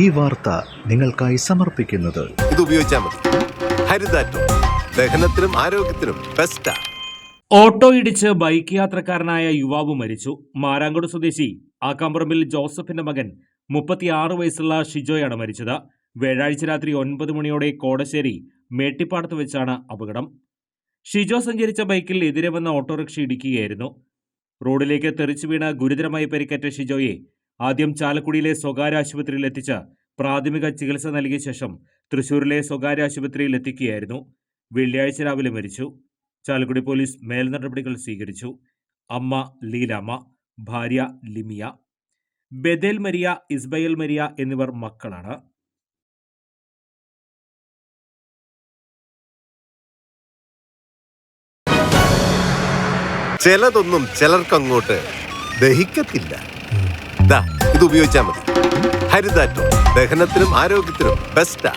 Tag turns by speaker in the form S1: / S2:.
S1: ഈ വാർത്ത നിങ്ങൾക്കായി സമർപ്പിക്കുന്നത്
S2: ഇത് ഉപയോഗിച്ചാൽ മതി. ഹരിതാറ്റോ ദഹനത്തിനും ആരോഗ്യത്തിനും ബെസ്റ്റാ.
S3: ഓട്ടോ ഇടിച്ച് ബൈക്ക് യാത്രക്കാരനായ യുവാവ് മരിച്ചു. മാരാങ്കോട് സ്വദേശി ആക്കാമ്പറമ്പിൽ ജോസഫിന്റെ മകൻ 36 വയസ്സുള്ള ഷിജോയാണ് മരിച്ചത്. വ്യാഴാഴ്ച രാത്രി 9 മണിയോടെ കോടശ്ശേരി മേട്ടിപ്പാടത്ത് വെച്ചാണ് അപകടം. ഷിജോ സഞ്ചരിച്ച ബൈക്കിൽ എതിരെ വന്ന ഓട്ടോറിക്ഷ ഇടിക്കുകയായിരുന്നു. റോഡിലേക്ക് തെറിച്ചു വീണ് ഗുരുതരമായി പരിക്കേറ്റ ഷിജോയെ ആദ്യം ചാലക്കുടിയിലെ സ്വകാര്യ ആശുപത്രിയിൽ എത്തിച്ച് പ്രാഥമിക ചികിത്സ നൽകിയ ശേഷം തൃശൂരിലെ സ്വകാര്യ ആശുപത്രിയിൽ എത്തിക്കുകയായിരുന്നു. വെള്ളിയാഴ്ച രാവിലെ മരിച്ചു. ചാലക്കുടി പോലീസ് മേൽനടപടികൾ സ്വീകരിച്ചു. അമ്മ ലീലാമ്മ, ഭാര്യ ലിമിയ, ബെദേൽ മരിയ, ഇസ്ബയൽ മരിയ എന്നിവർ മക്കളാണ്.
S2: ചിലതൊന്നും ചിലർക്കങ്ങോട്ട് ദഹിക്കത്തില്ല. ഇത് ഉപയോഗിച്ചാൽ മതി. ഹരിതാറ്റോ ദഹനത്തിനും ആരോഗ്യത്തിനും ബെസ്റ്റാ.